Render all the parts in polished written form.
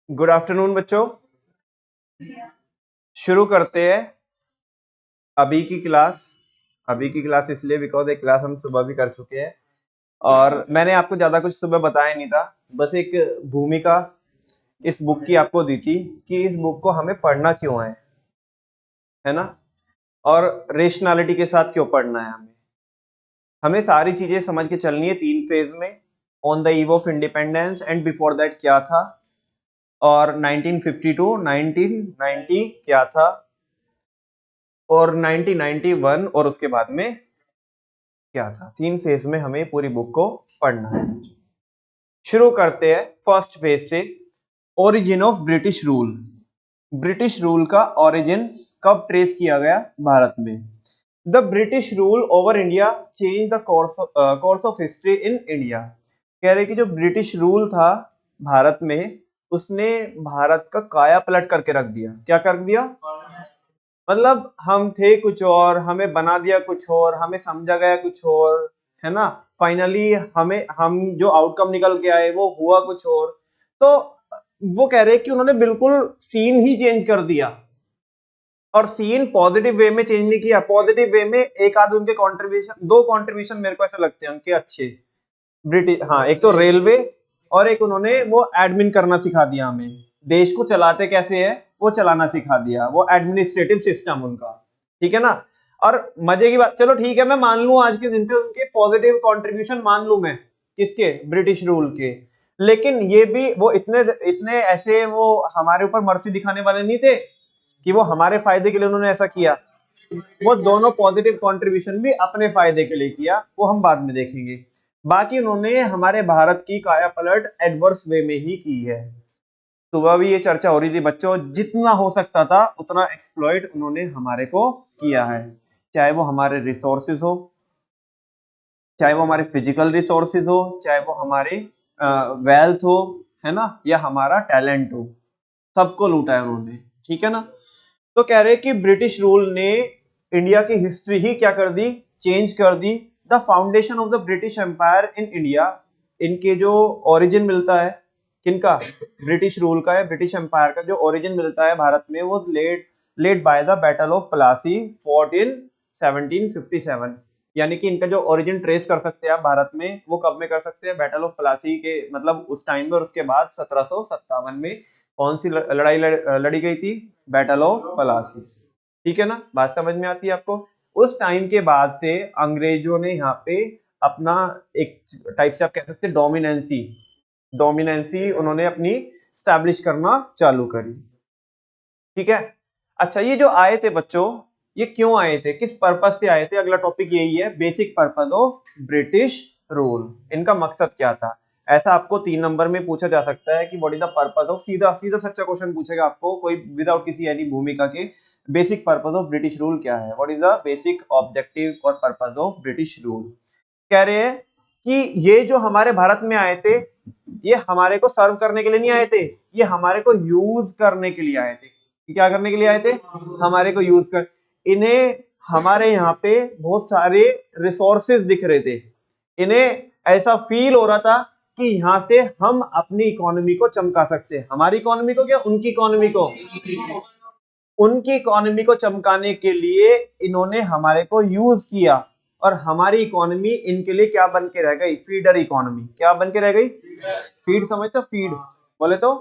Good afternoon बच्चों। शुरू करते हैं अभी की क्लास। अभी की क्लास इसलिए बिकॉज एक क्लास हम सुबह भी कर चुके हैं और मैंने आपको ज्यादा कुछ सुबह बताया नहीं था, बस एक भूमिका इस बुक की आपको दी थी कि इस बुक को हमें पढ़ना क्यों है ना, और रेशनैलिटी के साथ क्यों पढ़ना है। हमें सारी चीजें समझ के चलनी है तीन फेज में। On the eve of independence and before that क्या था, और 1952 1990 क्या था, और 1991 और उसके बाद में क्या था। तीन फेज में हमें पूरी बुक को पढ़ना है। शुरू करते हैं फर्स्ट फेज से। Origin of British rule. British rule का ओरिजिन कब ट्रेस किया गया भारत में। The British rule over India change the course of history in India. कह रहे कि जो ब्रिटिश रूल था भारत में, उसने भारत का काया पलट करके रख दिया। क्या कर दिया? मतलब हम थे कुछ और, हमें बना दिया कुछ और, हमें समझा गया कुछ और, है ना। फाइनली हम जो आउटकम निकल के आए वो हुआ कुछ और। तो वो कह रहे कि उन्होंने बिल्कुल सीन ही चेंज कर दिया, और सीन पॉजिटिव वे में चेंज नहीं किया। पॉजिटिव वे में एक आध उनके कंट्रीब्यूशन, दो कंट्रीब्यूशन मेरे को ऐसे लगते हैं उनके अच्छे ब्रिटिश। हाँ, एक तो रेलवे, और एक उन्होंने वो एडमिन करना सिखा दिया हमें। देश को चलाते कैसे है वो चलाना सिखा दिया, वो एडमिनिस्ट्रेटिव सिस्टम उनका। ठीक है ना। और मजे की बात, चलो ठीक है, मैं मान लू आज के दिन पे उनके पॉजिटिव कंट्रीब्यूशन मान लू मैं, किसके? ब्रिटिश रूल के। लेकिन ये भी वो इतने इतने ऐसे वो हमारे ऊपर मर्सी दिखाने वाले नहीं थे कि वो हमारे फायदे के लिए उन्होंने ऐसा किया। वो दोनों पॉजिटिव कंट्रीब्यूशन भी अपने फायदे के लिए किया, वो हम बाद में देखेंगे। बाकी उन्होंने हमारे भारत की काया पलट एडवर्स वे में ही की है। सुबह भी ये चर्चा हो रही थी बच्चों, जितना हो सकता था उतना एक्सप्लॉइट उन्होंने हमारे को किया है। चाहे वो हमारे रिसोर्सेज हो, चाहे वो हमारे फिजिकल रिसोर्सेज हो, चाहे वो हमारे वेल्थ हो, है ना, या हमारा टैलेंट हो, सबको लूटा है उन्होंने। ठीक है ना। तो कह रहे कि ब्रिटिश रूल ने इंडिया की हिस्ट्री ही क्या कर दी? चेंज कर दी। The foundation of the British empire in India. इनके जो ओरिजिन मिलता है किनका? ब्रिटिश रूल का है, ब्रिटिश एम्पायर का जो ओरिजिन मिलता है भारत में, वो led by the battle of Plassey, fought in 1757। यानी कि इनका जो ओरिजिन ट्रेस कर सकते हैं आप भारत में, वो कब में कर सकते हैं? बैटल ऑफ प्लासी के, मतलब उस टाइम में, और उसके बाद 1757 में कौन सी लड़ाई लड़ी गई थी? Battle of Plassey. ठीक है ना, बात समझ में आती है आपको। उस टाइम के बाद से अंग्रेजों ने यहाँ पे अपना एक टाइप से आप कह सकते हैं डोमिनेंसी डोमिनेंसी उन्होंने अपनी स्टैब्लिश करना चालू करी। ठीक है। अच्छा, ये जो आए थे बच्चों, ये क्यों आए थे, किस पर्पस से आए थे? अगला टॉपिक यही है, basic purpose of British rule. इनका मकसद क्या था? ऐसा आपको 3 नंबर में पूछा जा सकता है कि what is the purpose of, सीधा सीधा सच्चा क्वेश्चन पूछेगा आपको कोई, विदाउट किसी यानी भूमिका के। Basic purpose of British rule क्या है? What is the basic objective और पर्पस ऑफ ब्रिटिश रूल? कह रहे हैं कि ये जो हमारे भारत में आए थे, ये हमारे को सर्व करने के लिए नहीं आए थे, ये हमारे को यूज करने के लिए आए थे। क्या करने के लिए आए थे? हमारे को यूज कर। इन्हें हमारे यहाँ पे बहुत सारे रिसोर्सेज दिख रहे थे। इन्हें ऐसा फील हो रहा था कि यहाँ से हम अपनी इकोनॉमी को चमका सकते हैं। हमारी इकोनॉमी को क्या, उनकी इकोनॉमी को? उनकी इकोनॉमी को चमकाने के लिए इन्होंने हमारे को यूज किया, और हमारी इकोनॉमी इनके लिए क्या बन के रह गई? Feeder economy. क्या बन के रह गई? फीड, समझते हो? फीड बोले तो,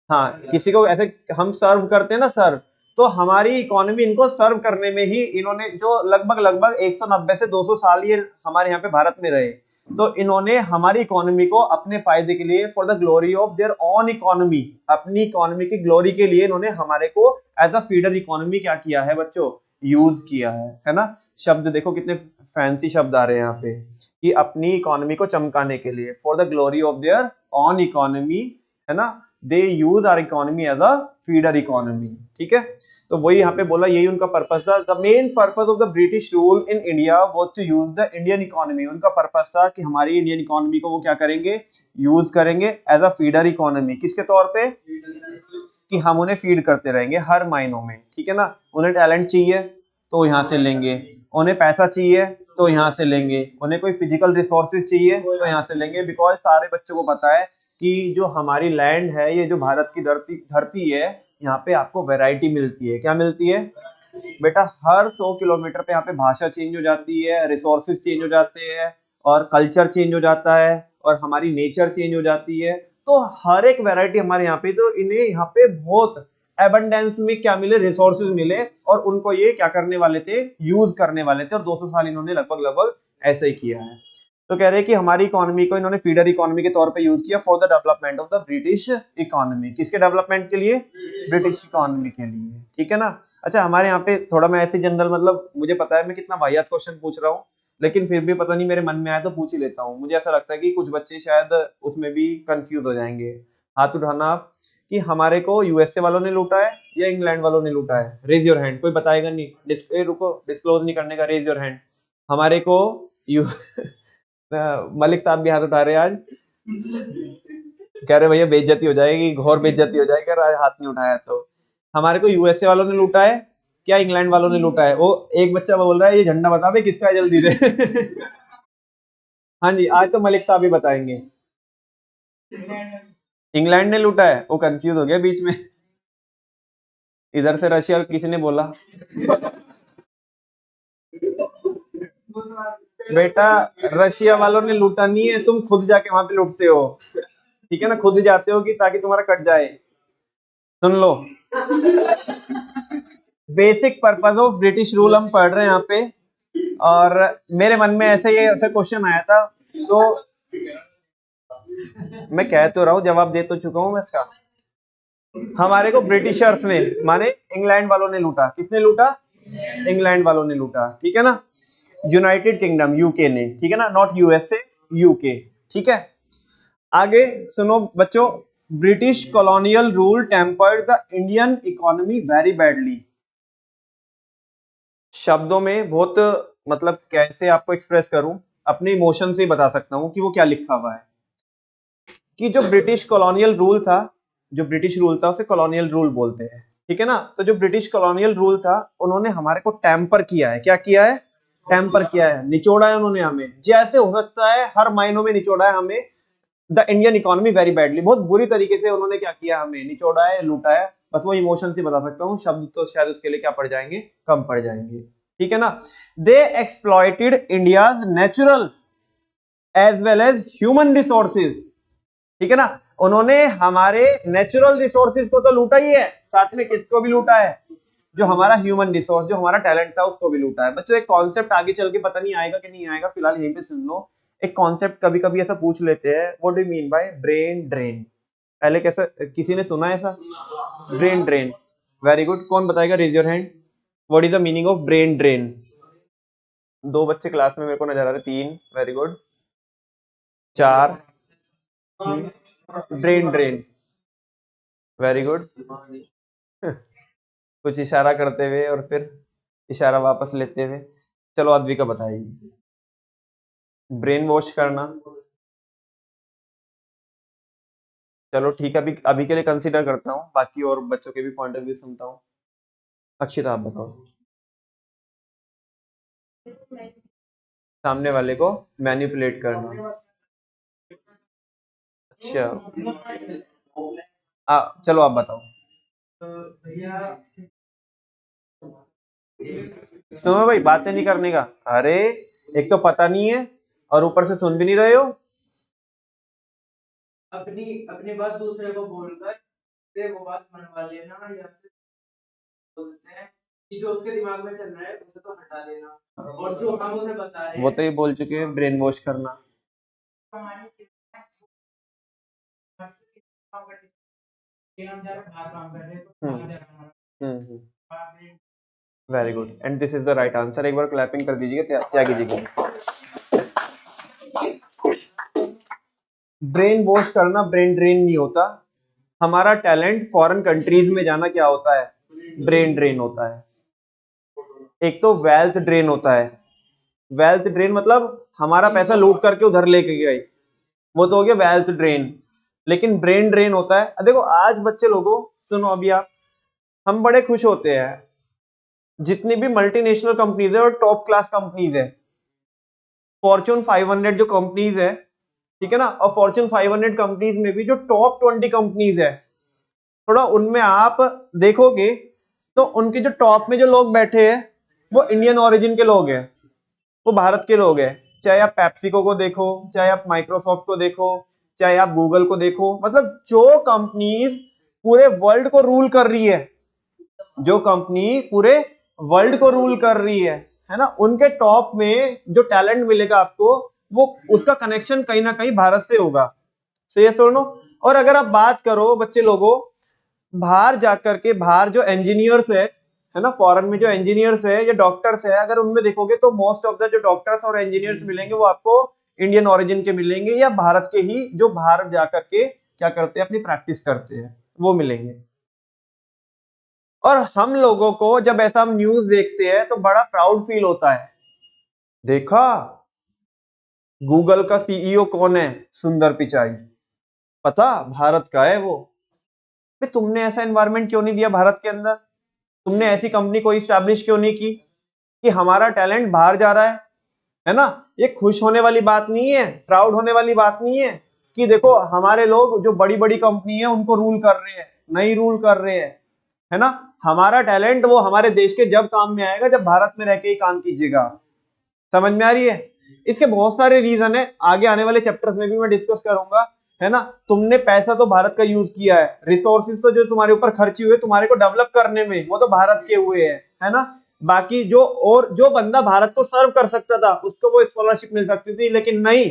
हाँ, किसी को ऐसे हम सर्व करते हैं ना, सर्व, तो हमारी इकोनॉमी इनको सर्व करने में ही इन्होंने, जो लगभग लगभग 190 से 200 साल ये हमारे यहाँ पे भारत में रहे, तो इन्होंने हमारी इकोनॉमी को अपने फायदे के लिए, for the glory of their own economy, अपनी इकोनॉमी की ग्लोरी के लिए, इन्होंने हमारे को एज अ फीडर इकोनॉमी क्या किया है बच्चों? यूज किया है ना। शब्द देखो कितने फैंसी शब्द आ रहे हैं यहाँ पे, कि अपनी इकोनॉमी को चमकाने के लिए, for the glory of their own economy, है ना। They use our economy as a feeder economy. ठीक है। तो वही यहाँ पे बोला, यही उनका पर्पस था। The main purpose of the British rule in India was to use the Indian economy. उनका पर्पस था कि हमारी इंडियन इकोनॉमी को वो क्या करेंगे? यूज करेंगे एज अ फीडर इकोनॉमी। किसके तौर पे? कि हम उन्हें फीड करते रहेंगे हर महीनों में। ठीक है ना। उन्हें टैलेंट चाहिए तो यहाँ से लेंगे, उन्हें पैसा चाहिए तो यहाँ से लेंगे, उन्हें कोई फिजिकल रिसोर्सेज चाहिए तो यहाँ से लेंगे, बिकॉज सारे बच्चों को पता है कि जो हमारी लैंड है, ये जो भारत की धरती है, यहाँ पे आपको वैरायटी मिलती है। क्या मिलती है बेटा? हर 100 किलोमीटर पे यहाँ पे भाषा चेंज हो जाती है, रिसोर्सेज चेंज हो जाते हैं, और कल्चर चेंज हो जाता है, और हमारी नेचर चेंज हो जाती है। तो हर एक वैरायटी हमारे यहाँ पे, तो इन्हें यहाँ पे बहुत एबंडेंस में क्या मिले? रिसोर्सेज मिले, और उनको ये क्या करने वाले थे? यूज करने वाले थे। और 200 साल इन्होंने लगभग ऐसे ही किया है। तो कह रहे हैं कि हमारी इकोनॉमी को इन्होंने फीडर इकोनॉमी के तौर पे यूज किया for the development of the British economy. किसके डेवलपमेंट के लिए? ब्रिटिश इकोनॉमी के लिए। ठीक है ना? अच्छा, हमारे यहाँ पे थोड़ा मैं ऐसे जनरल, मतलब मुझे पता है मैं कितना वाहियात क्वेश्चन पूछ रहा हूँ, लेकिन फिर भी पता नहीं मेरे मन में आया तो पूछ ही लेता हूँ। मुझे ऐसा लगता है कि कुछ बच्चे शायद उसमें भी कंफ्यूज हो जाएंगे। हाथ उठाना आप कि हमारे को यूएसए वालों ने लूटा है या इंग्लैंड वालों ने लूटा है। Raise your hand. कोई बताएगा नहीं, रुको, डिस्क्लोज नहीं करने का। Raise your hand. हमारे को मलिक साहब भी हाथ उठा रहे हैं आज। कह रहे भैया बेइज्जती हो जाएगी, घोर बेइज्जती हो जाएगी अगर आज हाथ नहीं उठाया तो। हमारे को यूएसए वालों ने लूटा है क्या इंग्लैंड वालों ने लूटा है? वो एक बच्चा बोल रहा है ये झंडा बता बे किसका है, जल्दी से। हाँ जी, आज तो मलिक साहब भी बताएंगे। इंग्लैंड ने लूटा है। वो कंफ्यूज हो गया बीच में, इधर से रशिया किसी ने बोला। बेटा रशिया वालों ने लूटा नहीं है, तुम खुद जाके वहां पे लूटते हो। ठीक है ना? खुद जाते हो कि ताकि तुम्हारा कट जाए। सुन लो, basic purpose of British rule हम पढ़ रहे हैं यहाँ पे, और मेरे मन में ऐसे क्वेश्चन आया था, तो मैं कह तो रहा हूँ, जवाब दे तो चुका हूँ मैं इसका। हमारे को ब्रिटिशर्स ने, माने इंग्लैंड वालों ने लूटा। किसने लूटा? इंग्लैंड वालों ने लूटा। ठीक है ना? यूनाइटेड किंगडम, यूके ने। ठीक है ना? Not USA, UK. ठीक है? आगे सुनो बच्चों, British colonial rule tempered the Indian economy very badly. शब्दों में बहुत, मतलब कैसे आपको एक्सप्रेस करूं, अपने इमोशन से ही बता सकता हूं कि वो क्या लिखा हुआ है। कि जो ब्रिटिश कॉलोनियल रूल था, जो ब्रिटिश रूल था उसे कॉलोनियल रूल बोलते हैं। ठीक है ना? तो जो ब्रिटिश कॉलोनियल रूल था, उन्होंने हमारे को टेम्पर किया है। क्या किया है? टेम्पर किया है, निचोड़ा है उन्होंने हमें, जैसे हो सकता है हर मायनों में निचोड़ा है हमें। The Indian economy very badly, बहुत बुरी तरीके से उन्होंने क्या किया? हमें निचोड़ा है, लूटा है। बस वो इमोशन से बता सकता हूँ, शब्द तो शायद उसके लिए क्या पड़ जाएंगे, कम पड़ जाएंगे। ठीक है ना? They exploited India's natural as well as human resources. ठीक है ना? उन्होंने हमारे नेचुरल रिसोर्सेज को तो लूटा ही है, साथ में किसको भी लूटा है? जो हमारा ह्यूमन रिसोर्स, जो हमारा टैलेंट था, उसको भी लूटा है। बच्चों एक कॉन्सेप्ट आगे चल के पता नहीं आएगा कि नहीं आएगा, फिलहाल यहीं पे सुन लो। एक कॉन्सेप्ट कभी कभी ऐसा पूछ लेते हैं, what do you mean by brain drain? पहले कैसा, किसी ने सुना है ऐसा? Brain drain. Very good. कौन बताएगा? Raise your hand. What is the meaning of brain drain? दो बच्चे क्लास में मेरे को नजर आ रहे, तीन। Very good. चार। Brain drain. Very good. कुछ इशारा करते हुए और फिर इशारा वापस लेते हुए। चलो अद्विका बताइए। ब्रेन वॉश करना। चलो ठीक है, अभी अभी के लिए कंसीडर करता हूँ, बाकी और बच्चों के भी पॉइंट ऑफ व्यू सुनता हूँ। अक्षिता आप बताओ। सामने वाले को मैनिपुलेट करना। अच्छा, चलो आप बताओ। सुनो भाई, बातें नहीं करने का। अरे एक तो पता नहीं है और ऊपर से सुन भी नहीं रहे हो। अपनी अपनी बात दूसरे को बोलकर से वो बात मनवा लेना, या फिर बोल सकते हैं कि जो उसके दिमाग में चल रहा है उसे तो हटा देना, और जो हम उसे बता रहे हैं वो तो ये बोल चुके हैं, ब्रेन वॉश करना। Very good, and this is the right answer. एक बार क्लैपिंग कर दीजिएगा, त्यागी जी को। ब्रेन वॉश करना ब्रेन ड्रेन नहीं होता। हमारा टैलेंट फॉरेन कंट्रीज में जाना क्या होता है? ब्रेन ड्रेन होता है। एक तो वेल्थ ड्रेन होता है। वेल्थ ड्रेन मतलब हमारा पैसा लूट करके उधर लेके गए, वो तो हो गया वेल्थ ड्रेन। लेकिन ब्रेन ड्रेन होता है, देखो आज बच्चे लोगों, सुनो अभी आप, हम बड़े खुश होते हैं जितनी भी मल्टीनेशनल कंपनीज है और टॉप क्लास कंपनीज है, फॉर्च्यून 500 जो कंपनीज है, ठीक है ना। और फॉर्च्यून 500 कंपनीज में भी जो टॉप 20 कंपनीज है, थोड़ा उनमें आप देखोगे तो उनके जो टॉप में जो लोग बैठे हैं वो इंडियन ओरिजिन के लोग हैं, वो भारत के लोग हैं। चाहे आप पेप्सिको को देखो, चाहे आप माइक्रोसॉफ्ट को देखो, चाहे आप गूगल को देखो, मतलब जो कंपनीज पूरे वर्ल्ड को रूल कर रही है, जो कंपनी पूरे वर्ल्ड को रूल कर रही है ना, उनके टॉप में जो टैलेंट मिलेगा आपको, वो उसका कनेक्शन कहीं ना कहीं भारत से होगा। सही है सुनो। और अगर आप बात करो बच्चे लोगों, बाहर जाकर के, बाहर जो इंजीनियर्स है ना, फॉरेन में जो इंजीनियर्स है या डॉक्टर्स है, अगर उनमें देखोगे तो मोस्ट ऑफ द जो डॉक्टर्स और इंजीनियर्स मिलेंगे वो आपको इंडियन ओरिजिन के मिलेंगे, या भारत के ही जो बाहर जाकर के क्या करते हैं, अपनी प्रैक्टिस करते हैं, वो मिलेंगे। और हम लोगों को जब ऐसा हम न्यूज देखते हैं तो बड़ा प्राउड फील होता है। देखा, गूगल का सीईओ कौन है? सुंदर पिचाई। पता, भारत का है वो। तुमने ऐसा एनवायरनमेंट क्यों नहीं दिया भारत के अंदर? तुमने ऐसी कंपनी कोई स्टैब्लिश क्यों नहीं की कि हमारा टैलेंट बाहर जा रहा है ना? ये खुश होने वाली बात नहीं है, प्राउड होने वाली बात नहीं है कि देखो हमारे लोग जो बड़ी बड़ी कंपनी है उनको रूल कर रहे हैं, नहीं रूल कर रहे हैं, है ना। हमारा टैलेंट वो हमारे देश के जब काम में आएगा, जब भारत में रह के ही काम कीजिएगा। समझ में आ रही है? इसके बहुत सारे रीजन है, आगे आने वाले चैप्टर्स में भी मैं डिस्कस करूंगा, है ना। तुमने पैसा तो भारत का यूज किया है, रिसोर्सेज तो जो तुम्हारे ऊपर खर्च हुए तुम्हारे को डेवलप करने में, वो तो भारत के हुए हैं, है ना। बाकी जो और जो बंदा भारत को सर्व कर सकता था उसको वो स्कॉलरशिप मिल सकती थी, लेकिन नहीं।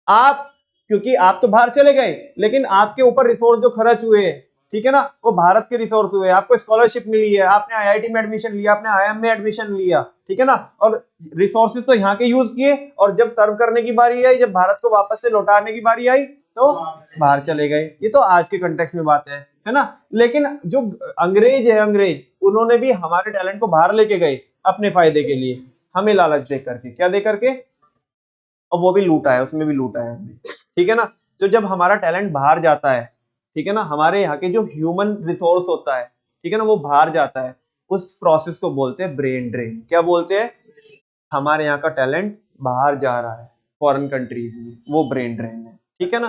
आप, क्योंकि आप तो बाहर चले गए, लेकिन आपके ऊपर रिसोर्स जो खर्च हुए, ठीक है ना, वो भारत के रिसोर्स हुए, आपको स्कॉलरशिप मिली है, आपने आईआईटी में एडमिशन लिया, आपने आईआईएम में एडमिशन लिया, ठीक है ना, और रिसोर्सेज तो यहाँ के यूज किए, और जब सर्व करने की बारी आई, जब भारत को वापस से लौटाने की बारी आई तो बाहर चले गए। ये तो आज के कंटेक्स्ट में बात है ना। लेकिन जो अंग्रेज है, अंग्रेज, उन्होंने भी हमारे टैलेंट को बाहर लेके गए अपने फायदे के लिए, हमें लालच दे करके, क्या दे करके, और वो भी लूटा है, उसमें भी लूटा है हमने, ठीक है ना। तो जब हमारा टैलेंट बाहर जाता है, ठीक है ना, हमारे यहाँ के जो ह्यूमन रिसोर्स होता है, ठीक है ना, वो बाहर जाता है, उस प्रोसेस को बोलते हैं ब्रेन ड्रेन। क्या बोलते हैं? हमारे यहाँ का टैलेंट बाहर जा रहा है फॉरेन कंट्रीज में, वो ब्रेन ड्रेन है, ठीक है ना।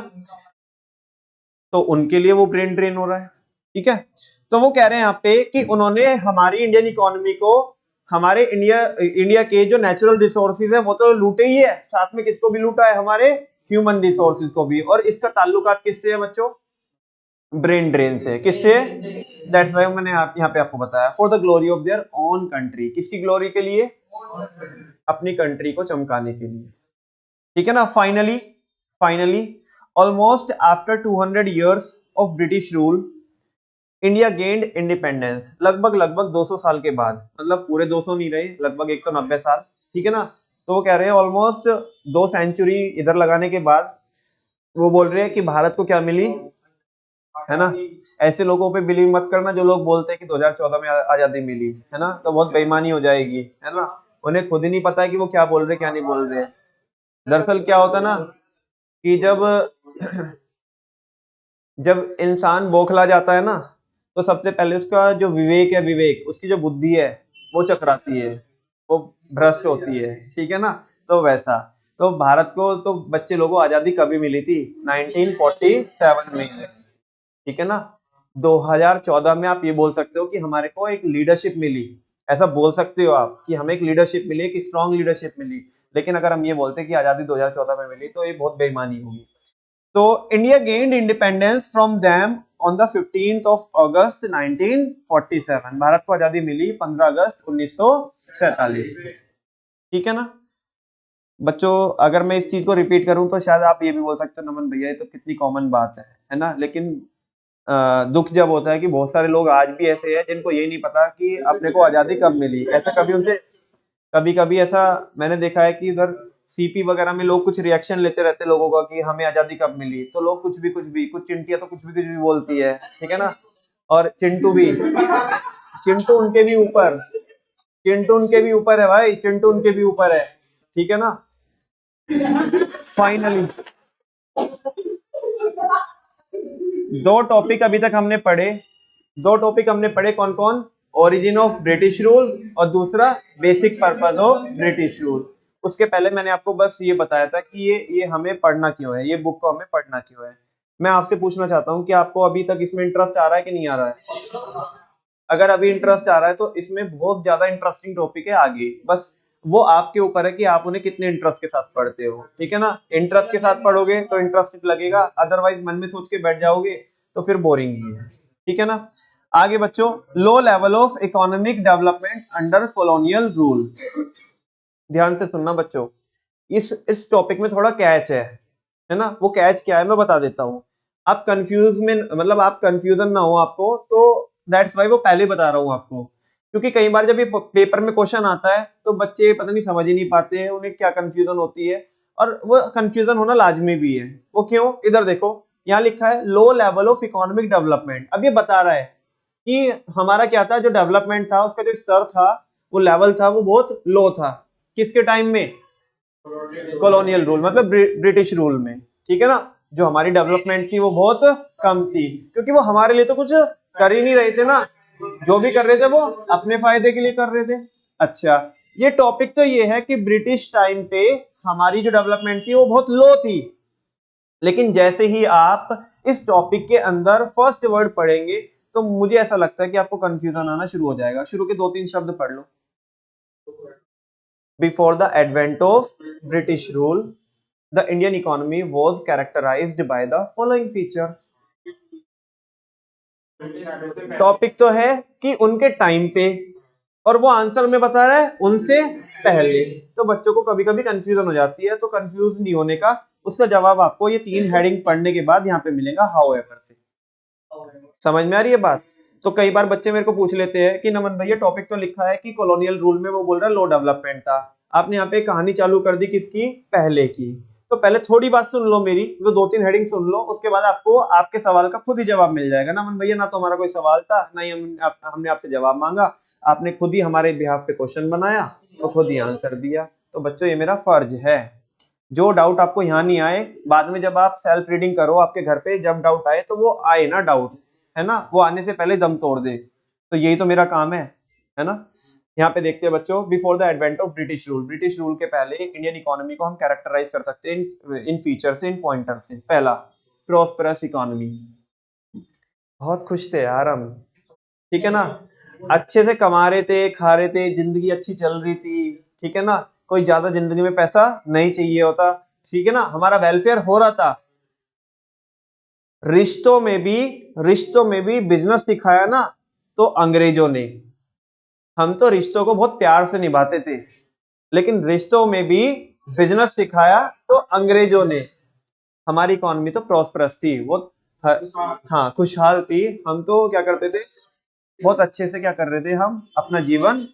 तो उनके लिए वो ब्रेन ड्रेन हो रहा है, ठीक है। तो वो कह रहे हैं यहाँ पे कि उन्होंने हमारी इंडियन इकोनॉमी को, हमारे इंडिया के जो नेचुरल रिसोर्सेज है वो तो लूटे ही है, साथ में किसको भी लूटा है? हमारे ह्यूमन रिसोर्सेज को भी। और इसका ताल्लुकात किससे है बच्चों? ब्रेन ड्रेन से। किससे? दैट्स व्हाई मैंने यहाँ पे आपको बताया, for the glory of their own country. किसकी ग्लोरी के लिए? अपनी कंट्री को चमकाने के लिए, ठीक है ना। Finally, finally almost after 200 years of British rule, India gained independence. लगभग लगभग 200 साल के बाद, मतलब पूरे 200 नहीं रहे, लगभग 190 साल, ठीक है ना। तो वो कह रहे हैं ऑलमोस्ट 2 सेंचुरी इधर लगाने के बाद वो बोल रहे हैं कि भारत को क्या मिली, है ना। ऐसे लोगों पे बिलीव मत करना जो लोग बोलते हैं कि 2014 में आजादी मिली, है ना, तो बहुत बेईमानी हो जाएगी, है ना। उन्हें खुद ही नहीं पता है कि वो क्या बोल रहे क्या नहीं बोल रहे। दरअसल क्या होता है ना कि जब इंसान बौखला जाता है ना, तो सबसे पहले उसका जो विवेक है, विवेक, उसकी जो बुद्धि है वो चकराती है, वो भ्रष्ट होती है, ठीक है ना। तो वैसा, तो भारत को तो बच्चे लोगों को आजादी कभी मिली थी? 1947 में, ठीक है ना। 2014 में आप ये बोल सकते हो कि हमारे को एक लीडरशिप मिली, ऐसा बोल सकते हो आप कि हमें एक लीडरशिप मिली, एक स्ट्रॉन्ग लीडरशिप मिली। लेकिन अगर हम ये बोलते हैं कि आजादी 2014 में मिली, तो ये बहुत बेईमानी होगी। तो India gained independence from them on the 15th of August 1947। Bharat को आजादी मिली 15 अगस्त 1947, ठीक है ना बच्चों। अगर मैं इस चीज को रिपीट करूं तो शायद आप ये भी बोल सकते हो, नमन भैया ये तो कितनी कॉमन बात है ना। लेकिन दुख जब होता है कि बहुत सारे लोग आज भी ऐसे हैं जिनको ये नहीं पता कि अपने को आजादी कब मिली। ऐसा कभी उनसे, कभी कभी ऐसा मैंने देखा है कि उधर सीपी वगैरह में लोग कुछ रिएक्शन लेते रहते लोगों का कि हमें आजादी कब मिली, तो लोग कुछ भी कुछ चिंटिया तो कुछ भी बोलती है, ठीक है ना। और चिंटू भी, चिंटू उनके भी ऊपर, चिंटू उनके भी ऊपर है भाई, चिंटू उनके भी ऊपर है, ठीक है ना। फाइनली 2 टॉपिक अभी तक हमने पढ़े, 2 टॉपिक हमने पढ़े, कौन कौन? ओरिजिन ऑफ ब्रिटिश रूल और दूसरा basic purpose of British rule. उसके पहले मैंने आपको बस ये बताया था कि ये हमें पढ़ना क्यों है, ये बुक को हमें पढ़ना क्यों है। मैं आपसे पूछना चाहता हूँ कि आपको अभी तक इसमें इंटरेस्ट आ रहा है कि नहीं आ रहा है? अगर अभी इंटरेस्ट आ रहा है तो इसमें बहुत ज्यादा इंटरेस्टिंग टॉपिक है आगे, बस वो आपके ऊपर है कि आप उन्हें कितने इंटरेस्ट के साथ पढ़ते हो, ठीक है ना। इंटरेस्ट के साथ पढ़ोगे तो इंटरेस्ट लगेगा, अदरवाइज मन में सोच के बैठ जाओगे तो फिर बोरिंग ही है, ठीक है ना। आगे बच्चों, low level of economic development under colonial rule. ध्यान से सुनना बच्चों, इस टॉपिक में थोड़ा कैच है ना। वो कैच क्या है मैं बता देता हूँ। आप कंफ्यूज में, मतलब आप कंफ्यूजन ना हो आपको, तो दैट्स वाई वो पहले बता रहा हूँ आपको, क्योंकि कई बार जब ये पेपर में क्वेश्चन आता है तो बच्चे पता नहीं समझ ही नहीं पाते हैं, उन्हें क्या कंफ्यूजन होती है, और वो कंफ्यूजन होना लाजमी भी है। वो क्यों, इधर देखो, यहाँ लिखा है low level of economic development. अब ये बता रहा है कि हमारा क्या था, जो डेवलपमेंट था उसका जो स्तर था, वो लेवल था, वो बहुत लो था। किसके टाइम में? कॉलोनियल रूल, मतलब ब्रिटिश रूल में, ठीक है ना। जो हमारी डेवलपमेंट थी वो बहुत कम थी, क्योंकि वो हमारे लिए तो कुछ कर ही नहीं रहे थे ना, जो भी कर रहे थे वो अपने फायदे के लिए कर रहे थे। अच्छा, ये टॉपिक तो ये है कि ब्रिटिश टाइम पे हमारी जो डेवलपमेंट थी वो बहुत लो थी, लेकिन जैसे ही आप इस टॉपिक के अंदर फर्स्ट वर्ड पढ़ेंगे तो मुझे ऐसा लगता है कि आपको कंफ्यूजन आना शुरू हो जाएगा। शुरू के 2-3 शब्द पढ़ लो। Before the advent of British rule, the Indian economy was characterized by the following features. Topic तो है कि उनके टाइम पे, और वो आंसर में बता रहा है उनसे पहले, तो बच्चों को कभी कभी कंफ्यूजन हो जाती है, तो कंफ्यूज नहीं होने का, उसका जवाब आपको ये 3 हेडिंग पढ़ने के बाद यहाँ पे मिलेगा, हाउएवर से। समझ में आ रही है बात? तो कई बार बच्चे मेरे को पूछ लेते हैं कि नमन भैया टॉपिक तो लिखा है कि कॉलोनियल रूल में, वो बोल रहा है लो डेवलपमेंट था, आपने यहाँ पे कहानी चालू कर दी किसकी, पहले की। तो पहले थोड़ी बात सुन लो मेरी, वो 2-3 हेडिंग सुन लो, उसके बाद आपको आपके सवाल का खुद ही जवाब मिल जाएगा। नमन भैया ना तो हमारा कोई सवाल था, ना ही हमने आपसे जवाब मांगा, आपने खुद ही हमारे बिहाफ पे क्वेश्चन बनाया और खुद ही आंसर दिया। तो बच्चों ये मेरा फर्ज है। जो डाउट आपको यहाँ नहीं आए, बाद में जब आप सेल्फ रीडिंग करो आपके घर पे, जब डाउट आए तो वो आए ना डाउट, है ना, वो आने से पहले दम तोड़ दे, तो यही तो मेरा काम है ना। यहाँ पे देखते हैं बच्चों, before the advent of British rule, British rule के पहले इंडियन इकोनॉमी को हम कैरेक्टराइज कर सकते हैं इन फीचर से, इन पॉइंटर से। पहला, प्रॉस्पेरस इकोनॉमी। बहुत खुश थे यार हम, ठीक है ना, अच्छे से कमा रहे थे, खा रहे थे, जिंदगी अच्छी चल रही थी, ठीक है ना, कोई ज्यादा जिंदगी में पैसा नहीं चाहिए होता, ठीक है ना, हमारा वेलफेयर हो रहा था। रिश्तों में भी बिजनेस सिखाया ना तो अंग्रेजों ने। हम तो रिश्तों को बहुत प्यार से निभाते थे, लेकिन रिश्तों में भी बिजनेस सिखाया तो अंग्रेजों ने। हमारी इकोनॉमी तो प्रॉस्परस थी, वो हाँ खुशहाल थी। हम तो क्या करते थे, बहुत अच्छे से क्या कर रहे थे, हम अपना जीवन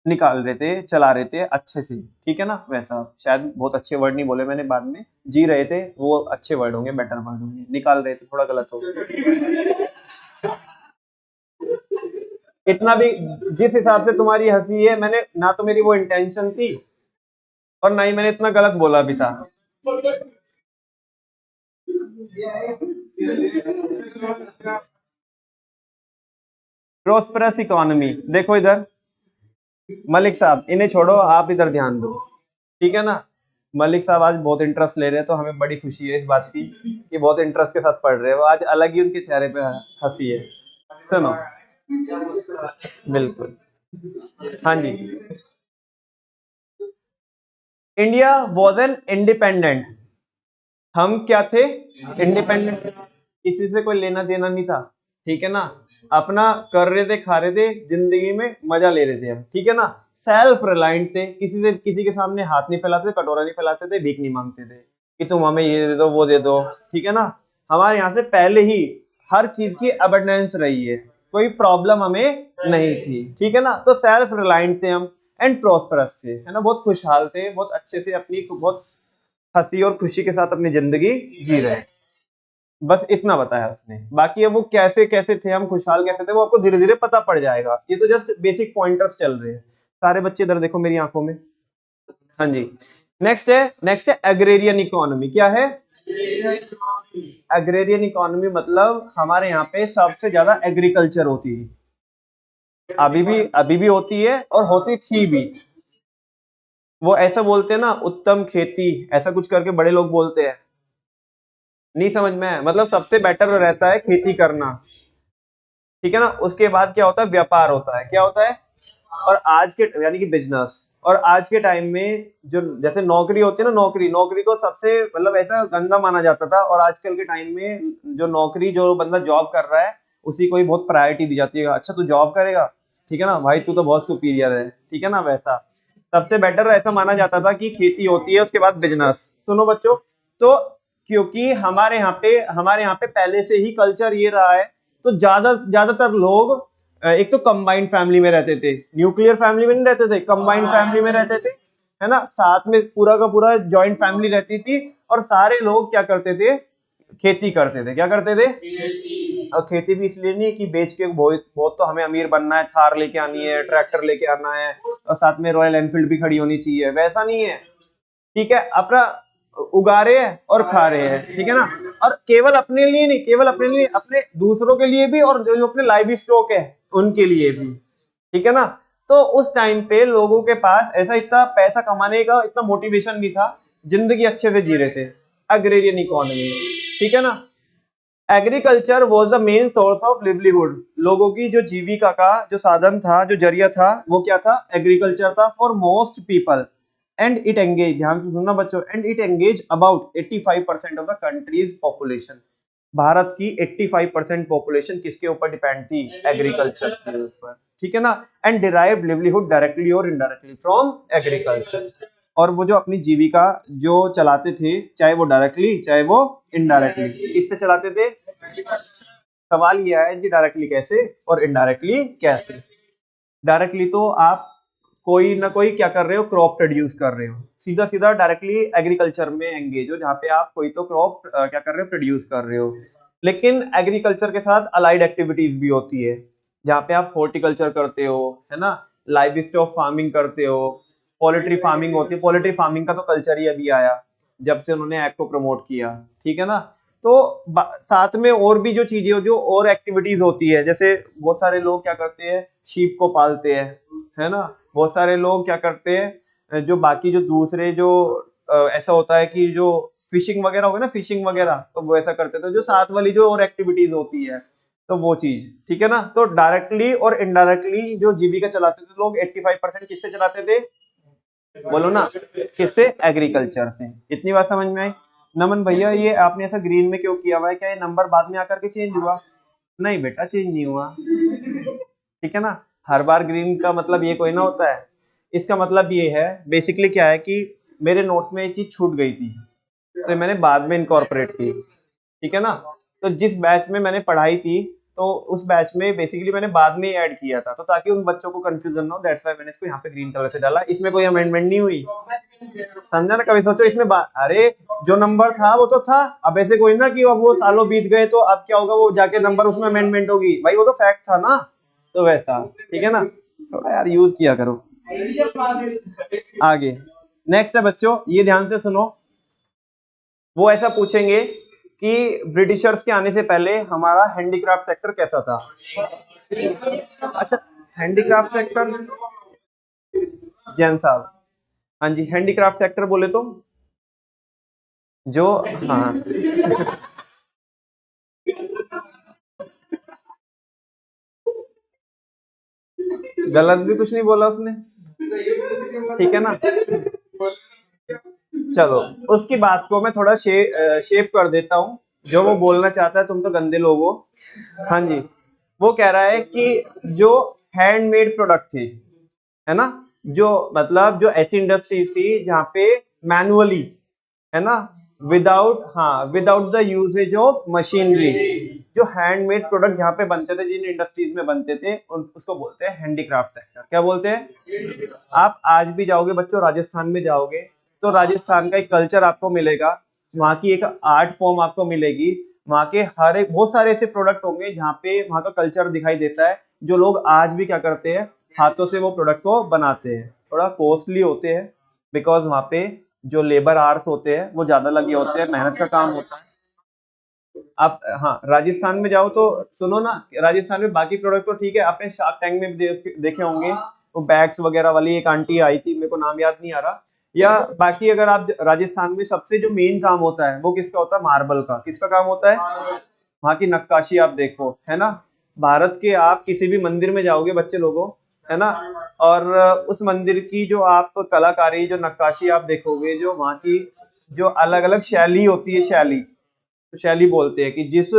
निकाल रहे थे, चला रहे थे अच्छे से, ठीक है ना। वैसा शायद बहुत अच्छे वर्ड नहीं बोले मैंने, बाद में जी रहे थे, वो अच्छे वर्ड होंगे, बेटर वर्ड होंगे, निकाल रहे थे थोड़ा गलत हो गया। इतना भी, जिस हिसाब से तुम्हारी हंसी है, मैंने ना तो मेरी वो इंटेंशन थी और ना ही मैंने इतना गलत बोला भी था। प्रोस्परस इकोनॉमी, देखो इधर, मलिक साहब इन्हें छोड़ो, आप इधर ध्यान दो, ठीक है ना। मलिक साहब आज बहुत इंटरेस्ट ले रहे हैं, तो हमें बड़ी खुशी है इस बात की कि बहुत इंटरेस्ट के साथ पढ़ रहे हो, आज अलग ही उनके चेहरे पे हंसी है। सुनो, बिल्कुल, हाँ जी। इंडिया वॉज एन इंडिपेंडेंट, हम क्या थे, इंडिपेंडेंट, किसी से कोई लेना देना नहीं था, ठीक है ना, अपना कर रहे थे, खा रहे थे, जिंदगी में मजा ले रहे थे हम, ठीक है ना। सेल्फ रिलायंट थे, किसी के सामने हाथ नहीं फैलाते थे, कटोरा नहीं फैलाते थे, भीख नहीं मांगते थे कि तुम हमें ये दे दो वो दे दो, ठीक है ना। हमारे यहाँ से पहले ही हर चीज की अबंडेंस रही है, कोई प्रॉब्लम हमें नहीं थी, ठीक है ना। तो सेल्फ रिलायंट थे हम, एंड प्रॉस्परस थे, है ना, बहुत खुशहाल थे, बहुत अच्छे से अपनी बहुत हंसी और खुशी के साथ अपनी जिंदगी जी रहे हैं। बस इतना बताया उसने, बाकी अब वो कैसे कैसे थे, हम खुशहाल कैसे थे, वो आपको धीरे धीरे पता पड़ जाएगा, ये तो जस्ट बेसिक पॉइंटर्स चल रहे हैं। सारे बच्चे इधर देखो मेरी आंखों में, हाँ जी। नेक्स्ट है एग्रेरियन इकोनॉमी। क्या है? एग्रेरियन इकोनॉमी मतलब हमारे यहाँ पे सबसे ज्यादा एग्रीकल्चर होती है, अभी भी होती है और होती थी भी, वो ऐसा बोलते हैं ना, उत्तम खेती, ऐसा कुछ करके बड़े लोग बोलते हैं। नहीं समझ में है? मतलब सबसे बेटर रहता है खेती करना, ठीक है ना। उसके बाद क्या होता है, व्यापार होता है, क्या होता है, और आज के यानी कि बिजनेस। और आज के टाइम में जो जैसे नौकरी होती है ना, नौकरी नौकरी को सबसे मतलब ऐसा गंदा माना जाता था, और आजकल के टाइम में जो नौकरी, जो बंदा जॉब कर रहा है उसी को ही बहुत प्रायोरिटी दी जाती है। अच्छा तू जॉब करेगा, ठीक है ना भाई, तू तो बहुत सुपीरियर है, ठीक है ना। वैसा सबसे बेटर ऐसा माना जाता था कि खेती होती है, उसके बाद बिजनेस। सुनो बच्चों, तो क्योंकि हमारे यहाँ पे पहले से ही कल्चर ये रहा है, तो ज्यादातर लोग एक तो कंबाइंड फैमिली में रहते थे, न्यूक्लियर फैमिली में नहीं रहते थे, कंबाइंड फैमिली में रहते थे, है ना। साथ में पूरा का पूरा जॉइंट फैमिली रहती थी, और सारे लोग क्या करते थे, खेती करते थे। क्या करते थे? और खेती भी इसलिए नहीं कि बेच के बहुत बहुत तो हमें अमीर बनना है, थार लेके आनी है, ट्रैक्टर लेके आना है, और साथ में रॉयल एनफील्ड भी खड़ी होनी चाहिए, वैसा नहीं है, ठीक है। अपना उगा रहे हैं और खा रहे हैं, ठीक है ना। और केवल अपने लिए नहीं, केवल अपने लिए, अपने दूसरों के लिए भी, और जो अपने लाइव स्टॉक है उनके लिए भी, ठीक है ना। तो उस टाइम पे लोगों के पास ऐसा इतना पैसा कमाने का इतना मोटिवेशन भी था, जिंदगी अच्छे से जी रहे थे। अग्रेरियन इकोनॉमी, ठीक है ना। Agriculture was the main source of livelihood, लोगों की जो जीविका का जो साधन था, जो जरिया था, वो क्या था, एग्रीकल्चर था, for most people. And it engage, ध्यान से सुनना बच्चों, and it engage about 85% of the countries population. Bharat की 85% पॉपुलेशन किसके ऊपर डिपेंड थी, एग्रीकल्चर के ऊपर, ठीक है ना। एंड डिराइव्ड लिवलीहुड डायरेक्टली और इनडायरेक्टली फ्रॉम एग्रीकल्चर। और वो जो अपनी जीविका जो चलाते थे, चाहे वो डायरेक्टली चाहे वो इनडायरेक्टली, किससे चलाते थे। सवाल ये है कि डायरेक्टली कैसे और इनडायरेक्टली कैसे। डायरेक्टली तो आप कोई ना कोई क्या कर रहे हो, क्रॉप प्रोड्यूस कर रहे हो, सीधा सीधा डायरेक्टली एग्रीकल्चर में एंगेज हो, जहाँ पे आप कोई तो क्रॉप क्या कर रहे हो, प्रोड्यूस कर रहे हो। लेकिन एग्रीकल्चर के साथ अलाइड एक्टिविटीज भी होती है, जहाँ पे आप हॉर्टिकल्चर करते हो, है ना, लाइव स्टॉक फार्मिंग करते हो, पोल्ट्री फार्मिंग होती है। पोल्ट्री फार्मिंग का तो कल्चर ही अभी आया, जब से उन्होंने एग को प्रमोट किया, ठीक है ना। तो साथ में और भी जो चीजें, जो और एक्टिविटीज होती है, जैसे बहुत सारे लोग क्या करते हैं, शीप को पालते हैं, है ना। बहुत सारे लोग क्या करते हैं, जो बाकी जो दूसरे जो ऐसा होता है कि जो फिशिंग वगैरह हो गया ना, फिशिंग वगैरह, तो वो ऐसा करते थे, जो साथ वाली जो और एक्टिविटीज होती है, तो वो चीज, ठीक है ना। तो डायरेक्टली और इनडायरेक्टली जो जीविका चलाते थे लोग, 85% किससे चलाते थे, बोलो ना, किससे, एग्रीकल्चर से। इतनी बात समझ में आई। नमन भैया, ये आपने ऐसा ग्रीन में क्यों किया हुआ है, क्या ये नंबर बाद में आकर के चेंज हुआ? नहीं बेटा, चेंज नहीं हुआ, ठीक है ना। हर बार ग्रीन का मतलब ये कोई ना होता है। इसका मतलब ये है, बेसिकली क्या है कि मेरे नोट्स में ये चीज छूट गई थी, तो मैंने बाद में इनकॉर्पोरेट की, ठीक है ना। तो जिस बैच में मैंने पढ़ाई थी, तो उस बैच में बेसिकली मैंने बाद में ऐड किया था, तो ताकि उन बच्चों को कंफ्यूजन ना हो, दैट्स व्हाई मैंने इसको यहाँ पे ग्रीन कलर से डाला। इसमें कोई अमेंडमेंट नहीं हुई, समझा ना। कभी सोचो इसमें अरे जो नंबर था वो तो था, अब ऐसे कोई ना कि अब वो सालों बीत गए तो अब क्या होगा, वो जाके नंबर उसमें अमेंडमेंट होगी, भाई वो तो फैक्ट था ना। तो वैसा, ठीक है ना, थोड़ा यार यूज किया करो। आगे नेक्स्ट है बच्चों, ये ध्यान से सुनो। वो ऐसा पूछेंगे कि ब्रिटिशर्स के आने से पहले हमारा हैंडीक्राफ्ट सेक्टर कैसा था। अच्छा, हैंडीक्राफ्ट सेक्टर, जैन साहब, हाँ जी, हैंडीक्राफ्ट सेक्टर बोले तो जो, हाँ गलत भी कुछ नहीं बोला उसने, ठीक है ना। चलो, उसकी बात को मैं थोड़ा शेप कर देता हूँ, जो वो बोलना चाहता है, तुम तो गंदे लोग हो। हाँ जी, वो कह रहा है कि जो हैंडमेड प्रोडक्ट थे, है ना, जो मतलब जो ऐसी इंडस्ट्रीज थी जहाँ पे मैनुअली, है ना, विदाउट, हाँ, without the usages of machinery, जो हैंडमेड प्रोडक्ट जहाँ पे बनते थे, जिन इंडस्ट्रीज में बनते थे, उसको बोलते हैं हैंडीक्राफ्ट सेक्टर। क्या बोलते हैं? आप आज भी जाओगे बच्चों, राजस्थान में जाओगे, तो राजस्थान का एक कल्चर आपको मिलेगा, वहाँ की एक आर्ट फॉर्म आपको मिलेगी, वहाँ के हर एक बहुत सारे ऐसे प्रोडक्ट होंगे जहाँ पे वहाँ का कल्चर दिखाई देता है, जो लोग आज भी क्या करते हैं, हाथों से वो प्रोडक्ट को बनाते हैं। थोड़ा कॉस्टली होते हैं, बिकॉज वहाँ पे जो लेबर आवर्स होते हैं वो ज्यादा लगे होते हैं, मेहनत का काम होता है। आप, हाँ, राजस्थान में जाओ तो सुनो ना, राजस्थान में बाकी प्रोडक्ट तो ठीक है, आपने शार्क टैंक में भी देखे होंगे, वो बैग्स वगैरह वाली एक आंटी आई थी, मेरे को नाम याद नहीं आ रहा, या बाकी अगर आप राजस्थान में सबसे जो मेन काम होता है वो किसका होता है, मार्बल का। किसका काम होता है, वहां की नक्काशी आप देखो, है ना। भारत के आप किसी भी मंदिर में जाओगे बच्चे लोगों, है ना, और उस मंदिर की जो आप कलाकारी, जो नक्काशी आप देखोगे, जो वहां की जो अलग अलग शैली होती है, शैली, शैली बोलते हैं कि जिस